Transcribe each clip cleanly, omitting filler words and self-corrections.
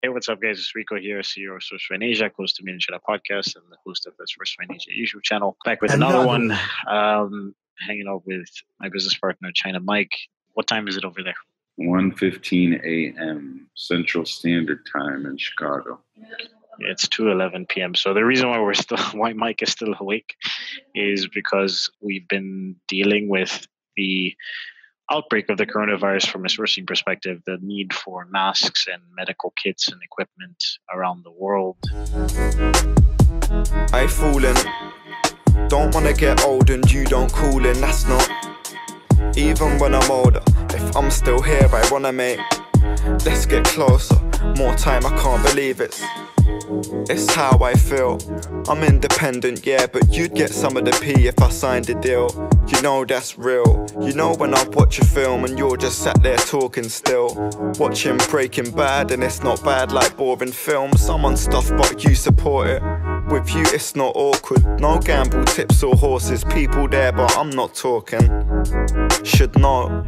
Hey, what's up, guys? It's Rico here, CEO of Source in Asia, close to Me in China podcast, and the host of the Source in Asia YouTube channel. Back with another one, hanging out with my business partner, China Mike. What time is it over there? 1:15 a.m. Central Standard Time in Chicago. It's 2:11 p.m. So the reason why Mike is still awake is because we've been dealing with the outbreak of the coronavirus from a sourcing perspective, the need for masks and medical kits and equipment around the world. I fooling. Don't wanna get old and you don't cool in, that's not. Even when I'm older, if I'm still here, I wanna make. Let's get closer, more time, I can't believe it's how I feel. I'm independent, yeah, but you'd get some of the P if I signed a deal. You know that's real. You know when I watch a film and you're just sat there talking still. Watching Breaking Bad and it's not bad like boring films. Someone stuff but you support it. With you it's not awkward. No gamble tips or horses. People there but I'm not talking. Should know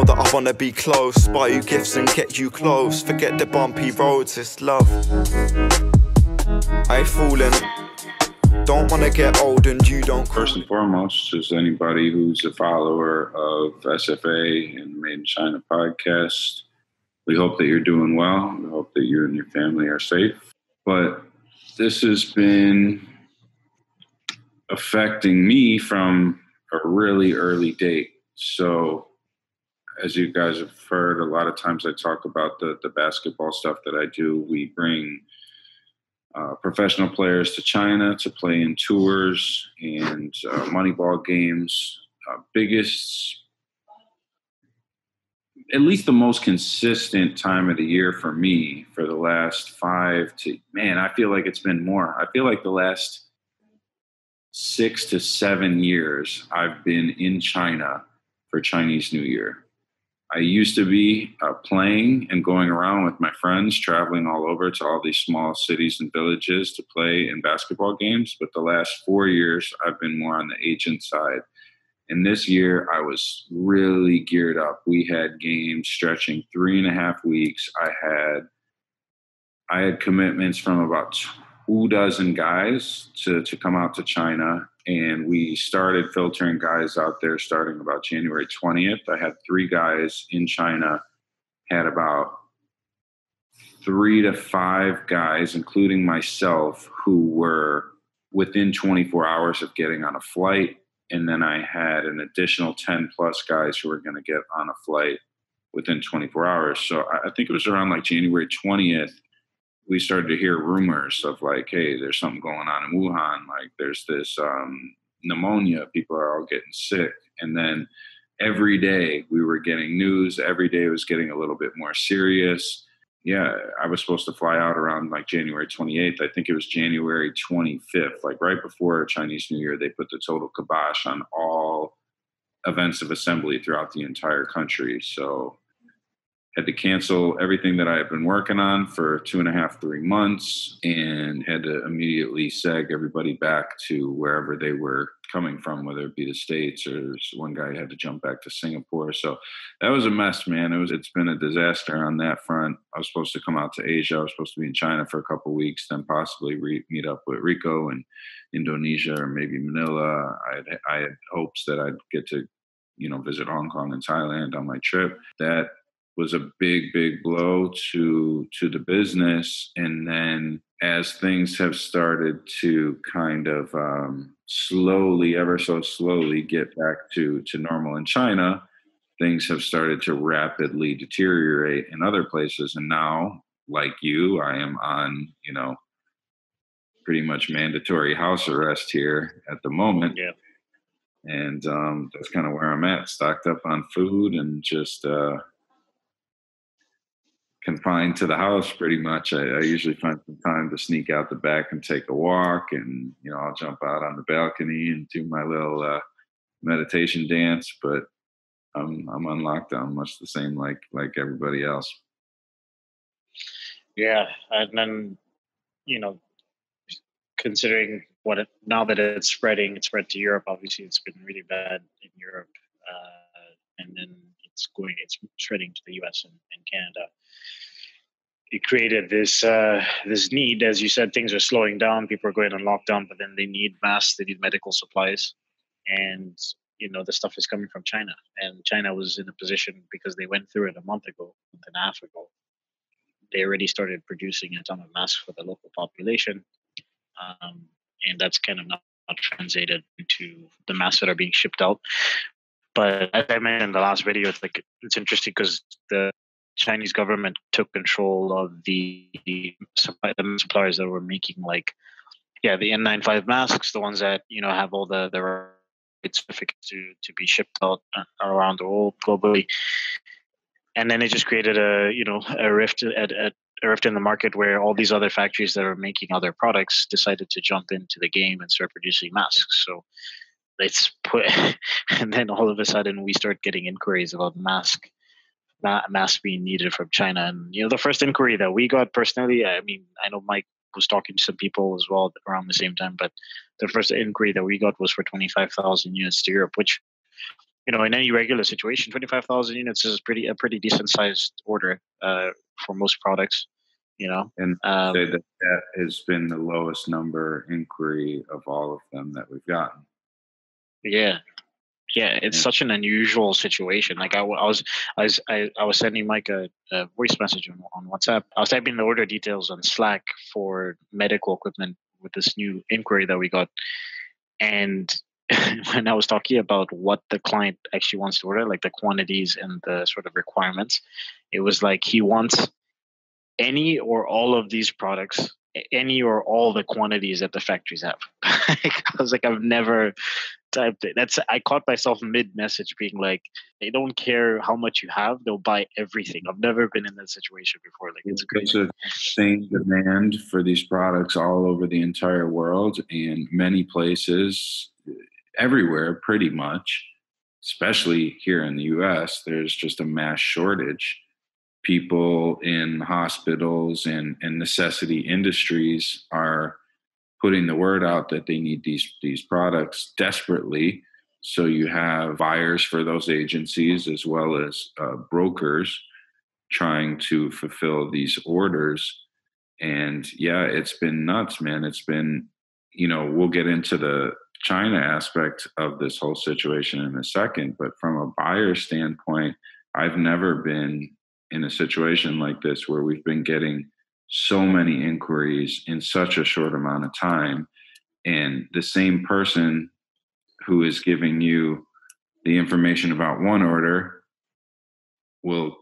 that I wanna be close. Buy you gifts and get you close. Forget the bumpy roads, it's love. I fooling. Don't wanna get old and you don't. First and foremost, just anybody who's a follower of SFA and Made in China podcast, we hope that you're doing well. We hope that you and your family are safe. But this has been affecting me from a really early date. So as you guys have heard, a lot of times I talk about the basketball stuff that I do. We bring professional players to China to play in tours and Moneyball games. Biggest, at least the most consistent time of the year for me for the last I feel like it's been more. I feel like the last 6 to 7 years I've been in China for Chinese New Year. I used to be playing and going around with my friends, traveling all over to all these small cities and villages to play in basketball games. But the last 4 years, I've been more on the agent side. And this year, I was really geared up. We had games stretching 3.5 weeks. I had commitments from about 24 guys to come out to China. And we started filtering guys out there starting about January 20th. I had 3 guys in China, had about 3 to 5 guys, including myself, who were within 24 hours of getting on a flight. And then I had an additional 10 plus guys who were going to get on a flight within 24 hours. So I think it was around like January 20th. We started to hear rumors of like, hey, there's something going on in Wuhan. Like there's this pneumonia. People are all getting sick. And then every day we were getting news. Every day it was getting a little bit more serious. Yeah, I was supposed to fly out around like January 28th. I think it was January 25th. Like right before Chinese New Year, they put the total kibosh on all events of assembly throughout the entire country. So had to cancel everything that I had been working on for 2.5, 3 months and had to immediately seg everybody back to wherever they were coming from, whether it be the States or one guy had to jump back to Singapore. So that was a mess, man. It's been a disaster on that front. I was supposed to come out to Asia. I was supposed to be in China for a couple of weeks, then possibly meet up with Rico in Indonesia or maybe Manila. I had hopes that I'd get to, visit Hong Kong and Thailand on my trip. That was a big, big blow to the business. And then as things have started to kind of slowly, ever so slowly get back to normal in China, things have started to rapidly deteriorate in other places. And now, like you, I am on, pretty much mandatory house arrest here at the moment. Yeah. And that's kind of where I'm at, stocked up on food and just confined to the house pretty much. I usually find some time to sneak out the back and take a walk, and I'll jump out on the balcony and do my little meditation dance. But I'm on lockdown, much the same like everybody else. Yeah, and then considering now that it's spread to Europe. Obviously, it's been really bad in Europe, and then it's spreading to the U.S. and Canada. it created this need. As you said, things are slowing down. People are going on lockdown, but then they need masks, they need medical supplies, and the stuff is coming from China. And China was in a position because they went through it a month and a half ago. They already started producing a ton of masks for the local population, and that's kind of not translated into the masks that are being shipped out. But as I mentioned in the last video, it's interesting because the Chinese government took control of the suppliers that were making the N95 masks, the ones that have all the right certificates to be shipped out around the world globally. And then it just created a rift in the market where all these other factories that are making other products decided to jump into the game and start producing masks. So and then all of a sudden we start getting inquiries about masks being needed from China. And the first inquiry that we got personally, I mean, I know Mike was talking to some people as well around the same time, but the first inquiry that we got was for 25,000 units to Europe, which in any regular situation, 25,000 units is a pretty decent sized order for most products. And say that has been the lowest number inquiry of all of them that we've gotten. Yeah, it's such an unusual situation. Like I was sending Mike a voice message on WhatsApp. I was typing the order details on Slack for medical equipment with this new inquiry that we got, and when I was talking about what the client actually wants to order, like the quantities and the sort of requirements, it was like he wants any or all of these products, any or all the quantities that the factories have. I was like, I've never typed it. I caught myself mid-message being like, they don't care how much you have, they'll buy everything. I've never been in that situation before. Like, it's crazy. There's a insane demand for these products all over the entire world, and many places, everywhere pretty much, especially here in the US, there's just a mass shortage. People in hospitals and necessity industries are putting the word out that they need these products desperately. So you have buyers for those agencies as well as brokers trying to fulfill these orders. And yeah, it's been nuts, man. It's been, we'll get into the China aspect of this whole situation in a second, but from a buyer standpoint, I've never been in a situation like this where we've been getting so many inquiries in such a short amount of time. And the same person who is giving you the information about one order will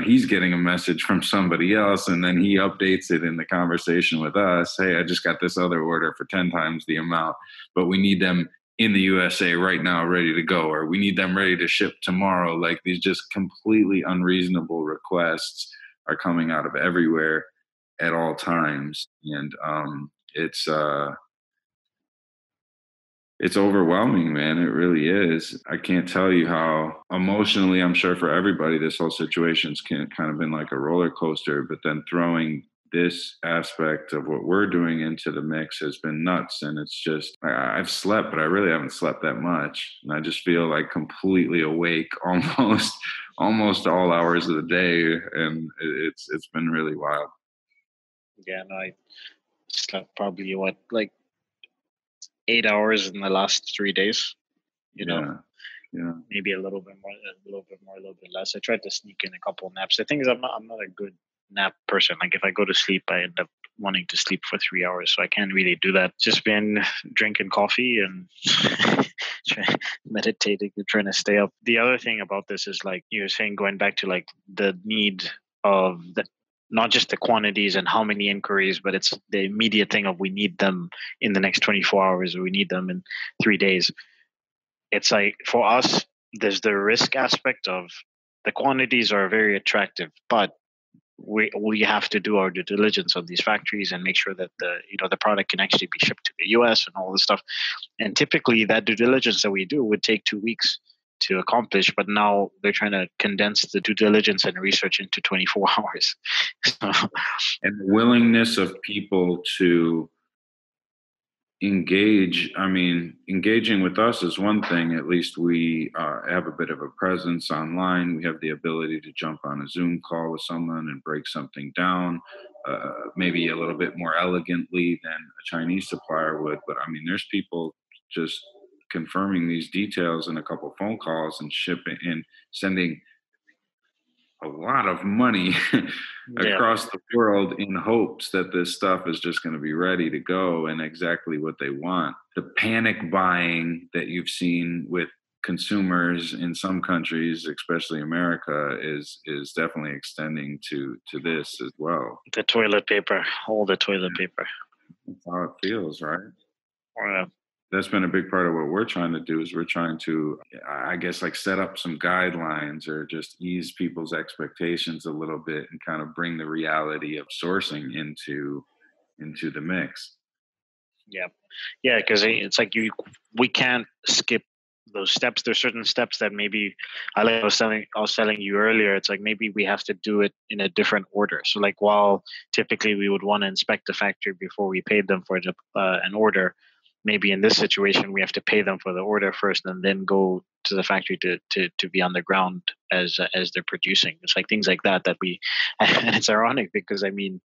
he's getting a message from somebody else, and then he updates it in the conversation with us. Hey, I just got this other order for 10 times the amount, but we need them in the USA right now, ready to go, or we need them ready to ship tomorrow. Like, these just completely unreasonable requests are coming out of everywhere at all times. And it's overwhelming, man. It really is. I can't tell you how emotionally, I'm sure for everybody, this whole situation's kind of been like a roller coaster, but then throwing this aspect of what we're doing into the mix has been nuts. And it's just, I've slept, but I really haven't slept that much. And I just feel like completely awake almost all hours of the day. And it's been really wild. Yeah, no, I slept probably 8 hours in the last 3 days, Yeah. Maybe a little bit more, a little bit less. I tried to sneak in a couple of naps. The thing is, I'm not a good nap person. Like, if I go to sleep, I end up wanting to sleep for 3 hours, so I can't really do that. Just been drinking coffee and meditating and trying to stay up. The other thing about this is, like you were saying, going back to like the need of not just the quantities and how many inquiries, but it's the immediate thing of we need them in the next 24 hours, or we need them in 3 days. It's like, for us, there's the risk aspect of the quantities are very attractive, but we have to do our due diligence on these factories and make sure that the product can actually be shipped to the US and all this stuff. And typically that due diligence that we do would take 2 weeks to accomplish, but now they're trying to condense the due diligence and research into 24 hours. And the willingness of people to engaging with us is one thing. At least we have a bit of a presence online. We have the ability to jump on a Zoom call with someone and break something down, maybe a little bit more elegantly than a Chinese supplier would. But I mean, there's people just confirming these details in a couple phone calls and shipping and sending a lot of money Yeah, across the world in hopes that this stuff is just going to be ready to go and exactly what they want. The panic buying that you've seen with consumers in some countries, especially America, is definitely extending to this as well. the toilet paper, all the toilet paper. That's how it feels, right? Uh, That's been a big part of what we're trying to do is we're trying to, I guess, like set up some guidelines or just ease people's expectations a little bit and kind of bring the reality of sourcing into the mix. yeah, yeah, because it's like we can't skip those steps. There's certain steps that maybe I was telling you earlier. It's like maybe we have to do it in a different order. So like while typically we would want to inspect the factory before we paid them for an order, maybe in this situation we have to pay them for the order first and then go to the factory to be on the ground as they're producing. It's like things like that we and it's ironic because I mean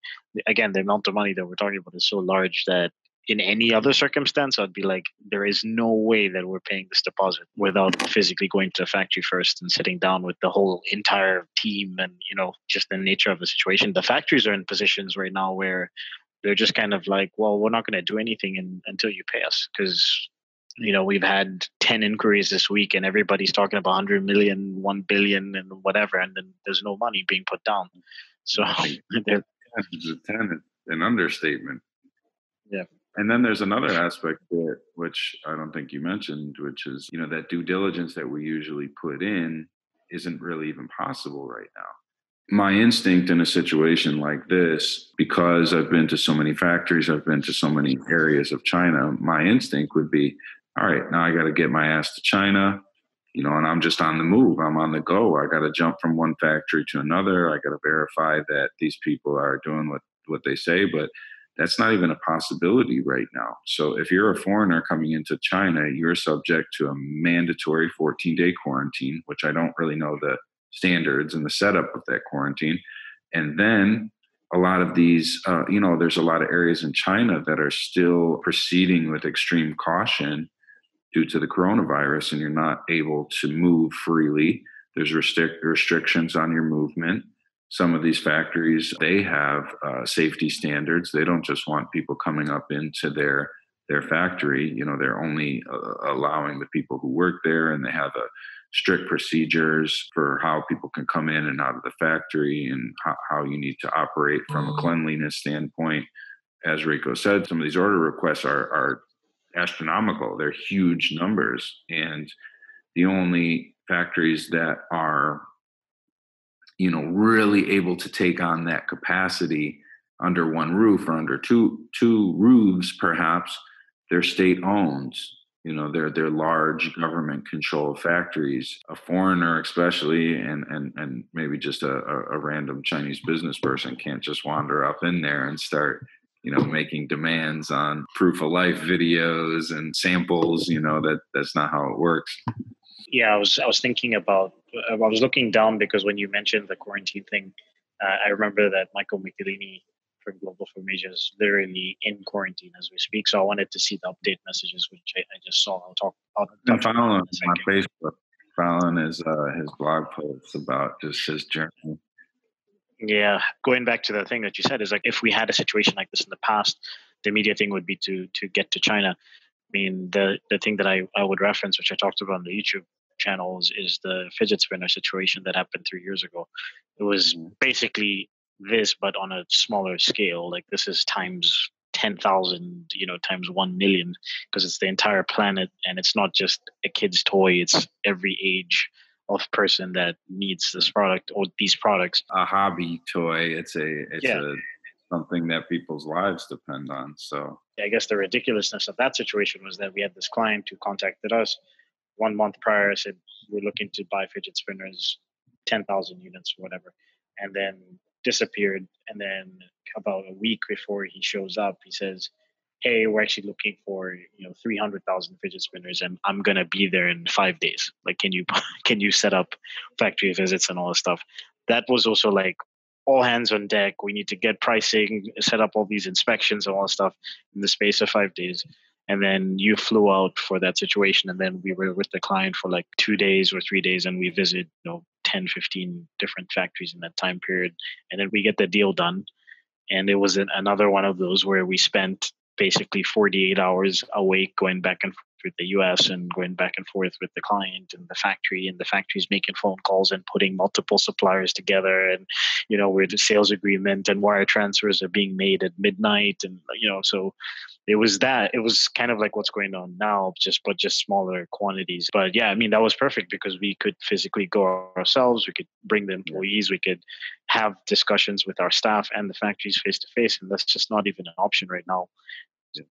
again the amount of money that we're talking about is so large that in any other circumstance I'd be like there is no way that we're paying this deposit without physically going to the factory first and sitting down with the whole entire team and just the nature of the situation. The factories are in positions right now where they're just kind of like, well, we're not going to do anything until you pay us because we've had 10 inquiries this week and everybody's talking about 100 million, 1 billion and whatever, and then there's no money being put down. So they're, It's an understatement. yeah, And then there's another aspect to it, which I don't think you mentioned, which is, that due diligence that we usually put in isn't really even possible right now. My instinct in a situation like this, because I've been to so many factories, I've been to so many areas of China, my instinct would be, all right, now I got to get my ass to China, and I'm just on the move. I'm on the go. I got to jump from one factory to another. I got to verify that these people are doing what they say, but that's not even a possibility right now. So if you're a foreigner coming into China, you're subject to a mandatory 14-day quarantine, which I don't really know the standards and the setup of that quarantine. And then a lot of these, there's a lot of areas in China that are still proceeding with extreme caution due to the coronavirus, and you're not able to move freely. There's restrictions on your movement. Some of these factories, they have safety standards. They don't just want people coming up into their factory. They're only allowing the people who work there, and they have strict procedures for how people can come in and out of the factory and how you need to operate from a cleanliness standpoint. As Rico said, some of these order requests are astronomical. They're huge numbers. And the only factories that are really able to take on that capacity under one roof or under two roofs, perhaps, they're state owned. They're large government controlled factories. A foreigner, especially, and maybe just a random Chinese business person can't just wander up in there and start, making demands on proof of life videos and samples. That's not how it works. Yeah, I was thinking about. I was looking down because when you mentioned the quarantine thing, I remember that Michael Michelini from Global From Asia is literally in quarantine as we speak. So I wanted to see the update messages, which I just saw. I'll touch on following that in a on second. Facebook, following his blog posts about just his journey. Yeah, going back to the thing that you said is like if we had a situation like this in the past, the immediate thing would be to get to China. I mean, the thing that I would reference, which I talked about on the YouTube channels, is the fidget spinner situation that happened 3 years ago. It was basically this, but on a smaller scale. Like this is times 10,000, times 1 million, because it's the entire planet, and it's not just a kid's toy. It's every age of person that needs this product or these products. A hobby toy. It's Yeah. something that people's lives depend on. So I guess the ridiculousness of that situation was that we had this client who contacted us 1 month prior, said we're looking to buy fidget spinners, 10,000 units or whatever, and then disappeared. And then about a week before he shows up, he says, hey, we're actually looking for 300,000 fidget spinners, and I'm gonna be there in 5 days. Like, can you can you set up factory visits and all this stuff? That was also like all hands on deck. We need to get pricing, set up all these inspections and all this stuff in the space of 5 days. And then you flew out for that situation, and then we were with the client for like 2 days or 3 days, and we visit 10, 15 different factories in that time period, and then we get the deal done. And it was another one of those where we spent basically 48 hours awake going back and forth with the US and going back and forth with the client and the factory's making phone calls and putting multiple suppliers together, and where the sales agreement and wire transfers are being made at midnight, and so it was kind of like what's going on now, but just smaller quantities. But yeah, I mean, that was perfect because we could physically go ourselves, we could bring the employees, we could have discussions with our staff and the factories face to face, and that's just not even an option right now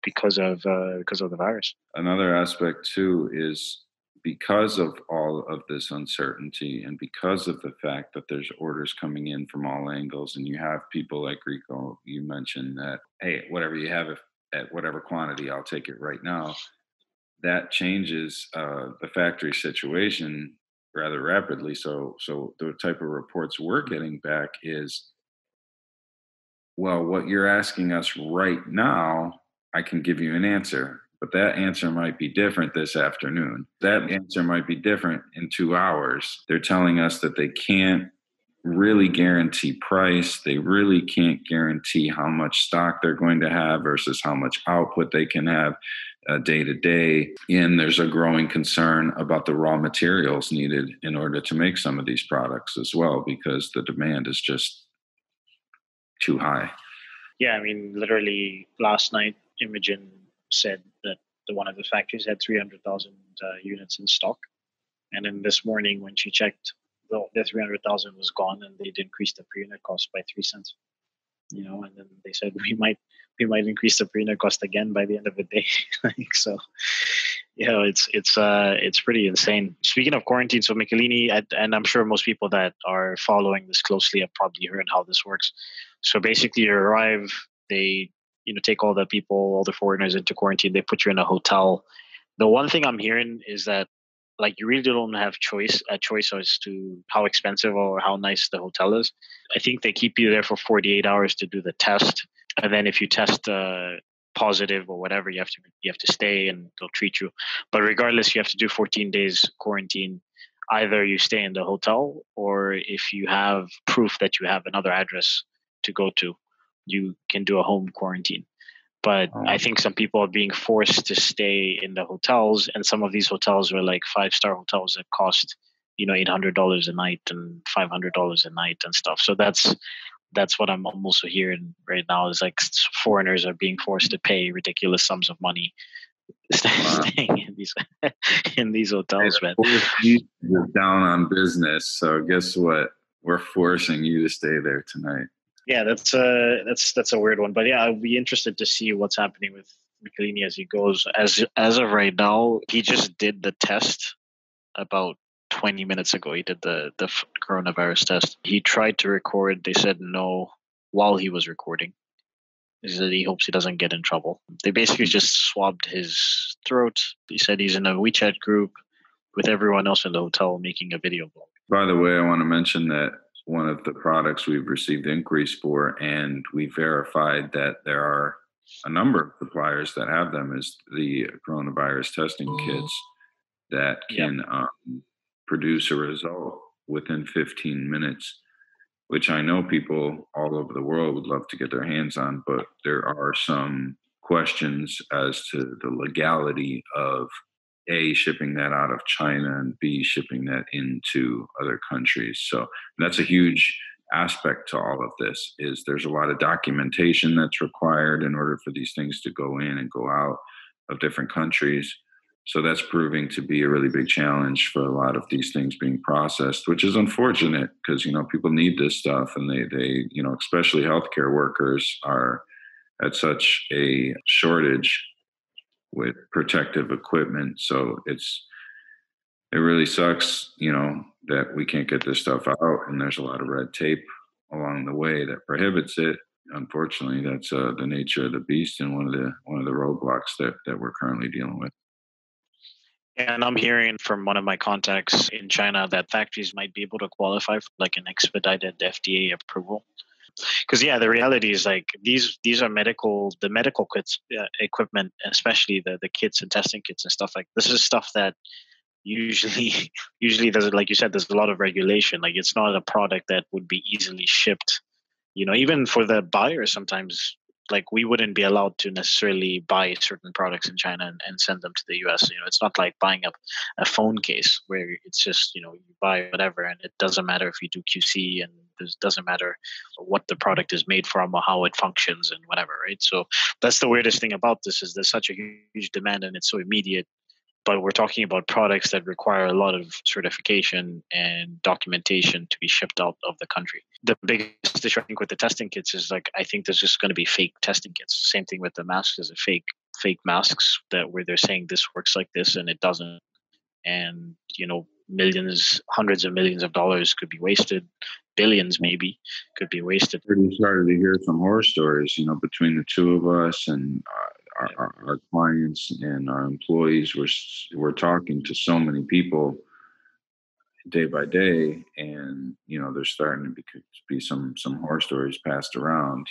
because of the virus. Another aspect too is because of all of this uncertainty and because of the fact that there's orders coming in from all angles, and you have people like Rico, you mentioned that, hey, whatever you have, at whatever quantity, I'll take it right now. That changes the factory situation rather rapidly. So the type of reports we're getting back is, well, what you're asking us right now, I can give you an answer, but that answer might be different this afternoon. That answer might be different in 2 hours. They're telling us that they can't really guarantee price. They really can't guarantee how much stock they're going to have versus how much output they can have day to day. And there's a growing concern about the raw materials needed in order to make some of these products as well, because the demand is just too high. Yeah, I mean, literally last night, Imogen said that one of the factories had 300,000 units in stock. And then this morning when she checked, the 300,000 was gone, and they'd increased the per unit cost by 3 cents. And then they said we might increase the per unit cost again by the end of the day. So, it's pretty insane. Speaking of quarantine, so Michelini, and I'm sure most people that are following this closely have probably heard how this works. So basically, you arrive, they take all the foreigners into quarantine. They put you in a hotel. The one thing I'm hearing is that, like, you really don't have a choice as to how expensive or how nice the hotel is. I think they keep you there for 48 hours to do the test, and then if you test positive or whatever, you have to stay, and they'll treat you. But regardless, you have to do 14 days quarantine. Either you stay in the hotel, or if you have proof that you have another address to go to, you can do a home quarantine. But I think some people are being forced to stay in the hotels, and some of these hotels are like 5-star hotels that cost, $800 a night and $500 a night and stuff. So that's what I'm also hearing right now is like foreigners are being forced to pay ridiculous sums of money staying in these hotels, man. You're down on business, so guess what? We're forcing you to stay there tonight. Yeah, that's a weird one, but yeah, I'll be interested to see what's happening with Michelini as he goes. As of right now, he just did the test about 20 minutes ago. He did the coronavirus test. He tried to record. They said no while he was recording. He said he hopes he doesn't get in trouble. They basically just swabbed his throat. He said he's in a WeChat group with everyone else in the hotel making a video blog. By the way, I want to mention that one of the products we've received inquiries for, and we verified that there are a number of suppliers that have them, is the coronavirus testing kits that can produce a result within 15 minutes, which I know people all over the world would love to get their hands on, but there are some questions as to the legality of A, shipping that out of China, and B, shipping that into other countries. So that's a huge aspect to all of this, is there's a lot of documentation that's required in order for these things to go in and go out of different countries. So that's proving to be a really big challenge for a lot of these things being processed, which is unfortunate because, people need this stuff, and they especially healthcare workers are at such a shortage with protective equipment. So it really sucks, that we can't get this stuff out, and there's a lot of red tape along the way that prohibits it. unfortunately, that's the nature of the beast and one of the roadblocks that we're currently dealing with. And I'm hearing from one of my contacts in China that factories might be able to qualify for like an expedited FDA approval. Because yeah, the reality is like these are the medical kits, equipment, especially the kits and testing kits and stuff like this is stuff that usually usually there's, like you said, there's a lot of regulation. Like it's not a product that would be easily shipped. Even for the buyers, sometimes like we wouldn't be allowed to necessarily buy certain products in China and send them to the US. It's not like buying a phone case where it's just, you buy whatever and it doesn't matter if you do QC, and it doesn't matter what the product is made from or how it functions and whatever, right? So that's the weirdest thing about this is there's such a huge demand and it's so immediate, but we're talking about products that require a lot of certification and documentation to be shipped out of the country. The biggest issue I think with the testing kits is like I think there's just going to be fake testing kits. Same thing with the masks, is a fake masks that where they're saying this works like this and it doesn't, and millions, hundreds of millions of dollars could be wasted, billions maybe could be wasted. We started to hear some horror stories, between the two of us and our clients and our employees. We're talking to so many people day by day, and there's starting to be some horror stories passed around.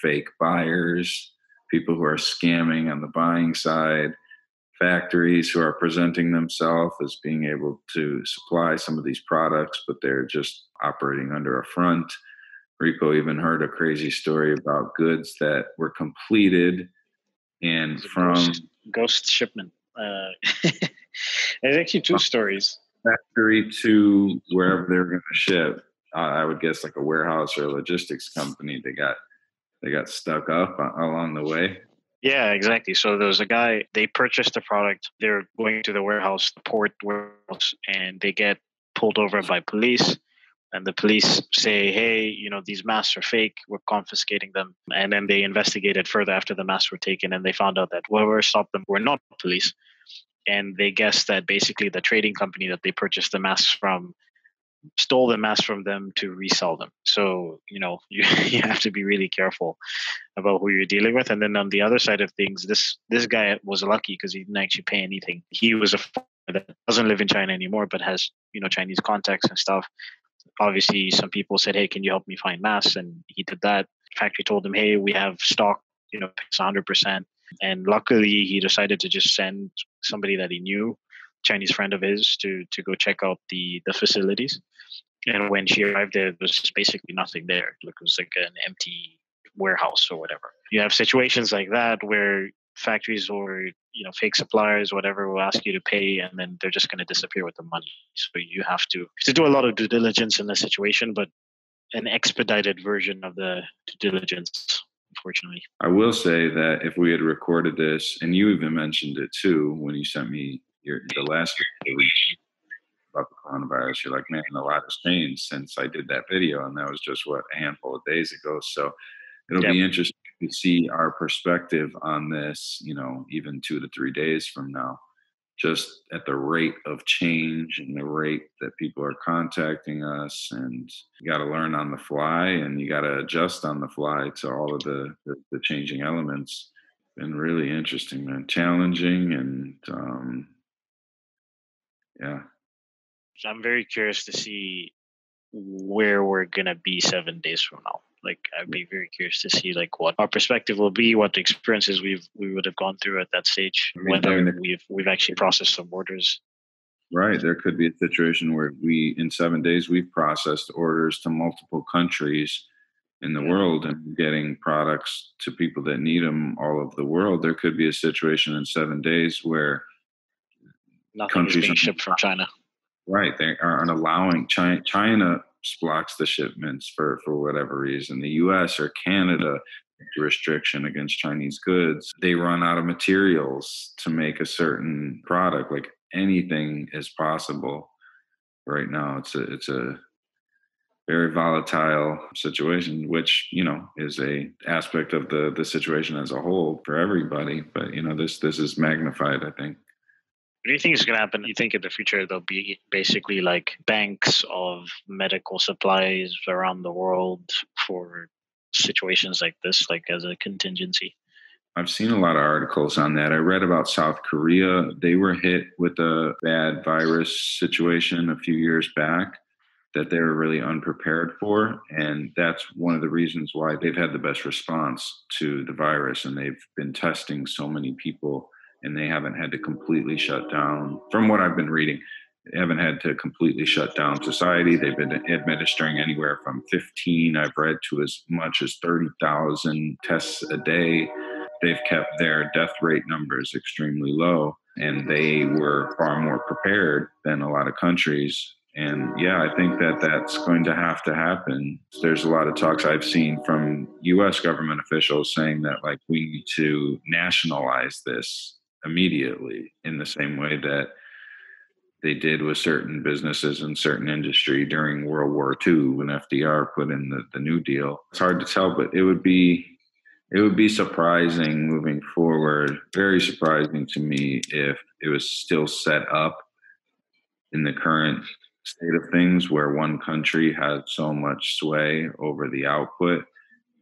Fake buyers, people who are scamming on the buying side, factories who are presenting themselves as being able to supply some of these products, but they're just operating under a front. Rico even heard a crazy story about goods that were completed and from ghost shipment. There's actually two stories. Factory to wherever they're going to ship. I would guess like a warehouse or a logistics company. They got stuck up along the way. Yeah, exactly. So there was a guy, they purchased the product, they're going to the warehouse, the port warehouse, and they get pulled over by police. And the police say, hey, these masks are fake, we're confiscating them. And then they investigated further after the masks were taken, and they found out that whoever stopped them were not police. And they guessed that basically the trading company that they purchased the masks from stole the masks from them to resell them. So, you have to be really careful about who you're dealing with. And then on the other side of things, this guy was lucky because he didn't actually pay anything. He was a foreigner that doesn't live in China anymore, but has, Chinese contacts and stuff. Obviously, some people said, hey, can you help me find masks? And he did that. The factory told him, hey, we have stock, it's 100%. And luckily, he decided to just send somebody that he knew, Chinese friend of his, to go check out the facilities. And when she arrived there was basically nothing there. It was like an empty warehouse or whatever. You have situations like that where factories or fake suppliers, whatever, will ask you to pay, and then they're just going to disappear with the money. So you have to do a lot of due diligence in the situation, but an expedited version of the due diligence, unfortunately. I will say that if we had recorded this, and you even mentioned it too when you sent me the last video about the coronavirus, you're like, man, a lot has changed since I did that video, and that was just a handful of days ago. So it'll be interesting to see our perspective on this, even 2 to 3 days from now, just at the rate of change and the rate that people are contacting us. And you got to learn on the fly, and you got to adjust on the fly to all of the changing elements. Been really interesting, man. Challenging, and yeah. So I'm very curious to see where we're gonna be 7 days from now. Like, I'd be very curious to see like what our perspective will be, what the experiences we would have gone through at that stage, whether we've actually processed some orders. Right, there could be a situation where in 7 days we've processed orders to multiple countries in the world and getting products to people that need them all over the world. There could be a situation in 7 days where nothing is being shipped from China. Right, they aren't allowing China blocks the shipments for whatever reason. The U.S. or Canada restriction against Chinese goods. They run out of materials to make a certain product. Like, anything is possible right now. It's a very volatile situation, which is a aspect of the situation as a whole for everybody. But this is magnified, I think. What do you think is going to happen? You think in the future there'll be basically like banks of medical supplies around the world for situations like this, like as a contingency? I've seen a lot of articles on that. I read about South Korea. They were hit with a bad virus situation a few years back that they were really unprepared for. And that's one of the reasons why they've had the best response to the virus. And they've been testing so many people, and they haven't had to completely shut down. From what I've been reading, they haven't had to completely shut down society. They've been administering anywhere from 15, I've read, to as much as 30,000 tests a day. They've kept their death rate numbers extremely low, and they were far more prepared than a lot of countries. And yeah, I think that that's going to have to happen. There's a lot of talks I've seen from US government officials saying that, like, we need to nationalize this immediately in the same way that they did with certain businesses and certain industry during World War II when FDR put in the New Deal. It's hard to tell, but it would be surprising moving forward, very surprising to me, if it was still set up in the current state of things where one country has so much sway over the output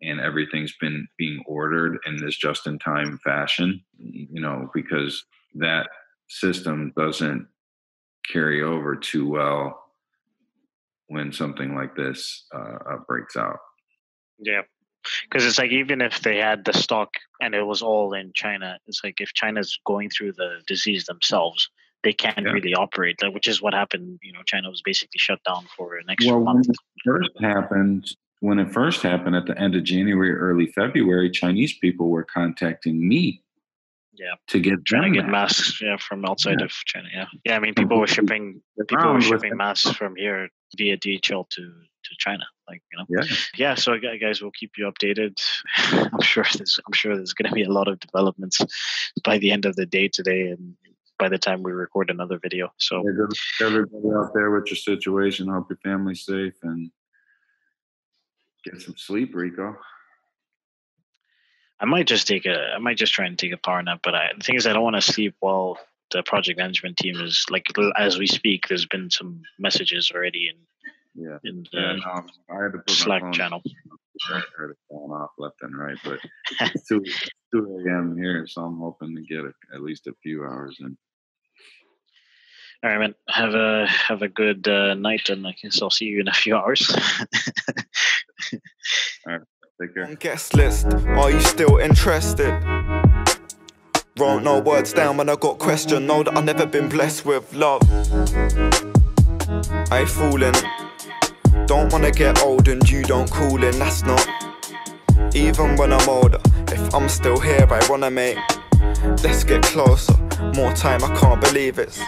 and everything's been being ordered in this just-in-time fashion, because that system doesn't carry over too well when something like this breaks out. Yeah. Because it's like, even if they had the stock and it was all in China, it's like if China's going through the disease themselves, they can't really operate, which is what happened. China was basically shut down for an extra month. When it first happened at the end of January, early February, Chinese people were contacting me. Yeah, to get masks. Yeah, from outside of China. Yeah. I mean, people were shipping masks from here via DHL to China. Yeah. So guys, we'll keep you updated. I'm sure there's going to be a lot of developments by the end of the day today, and by the time we record another video. So good everybody out there with your situation. Hope your family's safe and get some sleep, Rico. I might just try and take a power nap, but the thing is, I don't want to sleep while the project management team is, like, as we speak. There's been some messages already in the I had to put Slack my phone channel. I heard it going off left and right, but it's 2 a.m. here, so I'm hoping to get at least a few hours in. All right, man. Have a good night, and I guess I'll see you in a few hours. All right. Take care. Guest list, are you still interested? Wrote no words down when I got questioned. Know that I've never been blessed with love. I ain't fooling. Don't wanna get old and you don't call in, that's not. Even when I'm older, if I'm still here, I wanna make. Let's get closer, more time, I can't believe it's